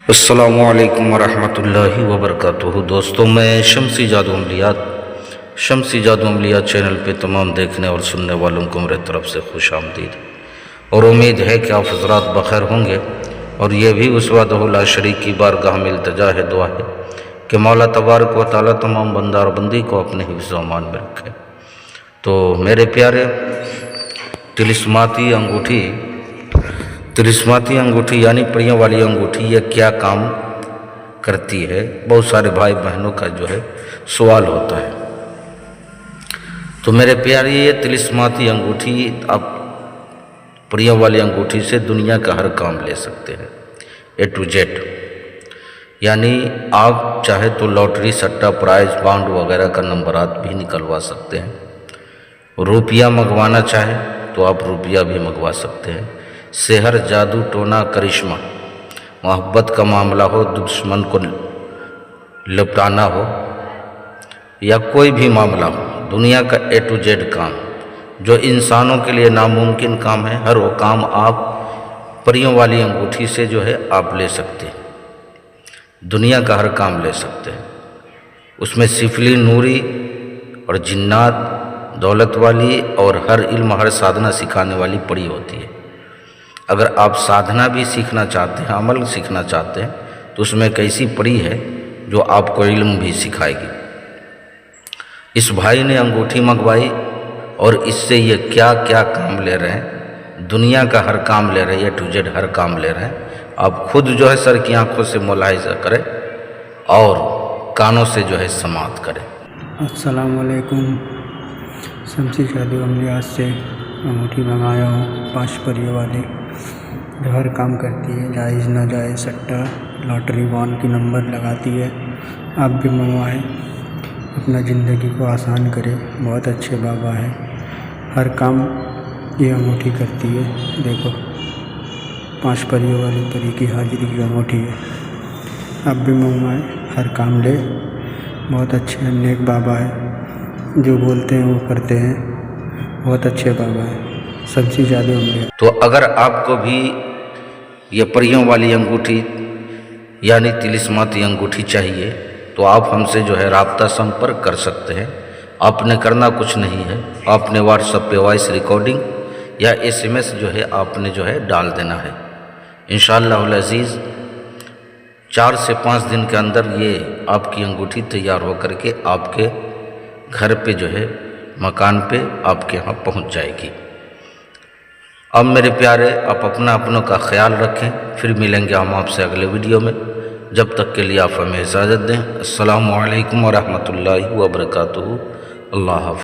السلام علیکم ورحمۃ اللہ وبرکاتہ۔ دوستوں، میں شمسی جادو عملیات چینل پہ تمام دیکھنے اور سننے والوں کو میرے طرف سے خوش آمدید، اور امید ہے کہ آپ حضرات بخیر ہوں گے، اور یہ بھی اس وحدہ لا شریک کی بارگاہ میں التجا ہے، دعا ہے کہ مولا تبارک و تعالیٰ تمام بندہ اور بندی کو اپنے حفظ و امان میں رکھے۔ تو میرے پیارے، طلسماتی انگوٹھی یعنی پریوں والی انگوٹھی، یہ کیا کام کرتی ہے؟ بہت سارے بھائی بہنوں کا سوال ہوتا ہے۔ تو میرے پیارے، یہ طلسماتی انگوٹھی، آپ پریوں والی انگوٹھی سے دنیا کا ہر کام لے سکتے ہیں، A to Z۔ یعنی آپ چاہے تو لاٹری، سٹا، پرائز، بانڈ وغیرہ کا نمبرات بھی نکلوا سکتے ہیں۔ روپیہ منگوانا چاہے تو آپ روپیہ بھی منگوا سکتے ہیں۔ سحر، جادو، ٹونا، کرشمہ، محبت کا معاملہ ہو، دشمن کو لپٹانا ہو، یا کوئی بھی معاملہ ہو، دنیا کا A to Z کام جو انسانوں کے لیے ناممکن کام ہے، ہر وہ کام آپ پریوں والی انگوٹھی سے آپ لے سکتے ہیں۔ دنیا کا ہر کام لے سکتے ہیں۔ اس میں سفلی، نوری اور جنات، دولت والی اور ہر علم، ہر سادھنا سکھانے والی پری ہوتی ہے۔ اگر آپ سادھنا بھی سیکھنا چاہتے ہیں، عمل سیکھنا چاہتے ہیں، تو اس میں ایک ایسی پری ہے جو آپ کو علم بھی سکھائے گی۔ اس بھائی نے انگوٹھی منگوائی اور اس سے یہ کیا کیا کام لے رہے ہیں، دنیا کا ہر کام لے رہے ہیں، A to Z ہر کام لے رہے ہیں۔ آپ خود سر کی آنکھوں سے ملاحظہ کریں اور کانوں سے سماعت کریں۔ السلام علیکم۔ شمسی جادو عملیات سے انگوٹھی منگایا ہوں، 5 پریوں والی، جو ہر کام کرتی ہے، جائز ناجائز، سٹا، لاٹری، بانڈ کی نمبر لگاتی ہے۔ آپ بھی منگوائیں، اپنا زندگی کو آسان کرے۔ بہت اچھے بابا ہیں، ہر کام یہ انگوٹھی کرتی ہے۔ دیکھو، 5 پریوں والی پری کی حاضری کی انگوٹھی ہے۔ آپ بھی منگوائیں، ہر کام لے۔ بہت اچھے نیک بابا ہیں، جو بولتے ہیں وہ کرتے ہیں۔ بہت اچھے بابا ہیں، شمسی جادو عملیات۔ تو اگر آپ کو بھی یہ پریوں والی انگوٹھی یعنی طلسماتی انگوٹھی چاہیے، تو آپ ہم سے رابطہ سمپرک کر سکتے ہیں۔ آپ نے کرنا کچھ نہیں ہے، آپ نے واٹس ایپ پہ وائس ریکارڈنگ یا SMS آپ نے ڈال دینا ہے۔ انشاءاللہ العزیز 4 سے 5 دن کے اندر یہ آپ کی انگوٹھی تیار ہو کر کے آپ کے گھر پہ مکان پہ آپ کے یہاں پہنچ جائے گی۔ اب میرے پیارے، آپ اپنوں کا خیال رکھیں، پھر ملیں گے ہم آپ سے اگلے ویڈیو میں۔ جب تک کے لیے آپ ہمیں اجازت دیں۔ السلام علیکم ورحمۃ اللہ وبرکاتہ۔ اللہ حافظ۔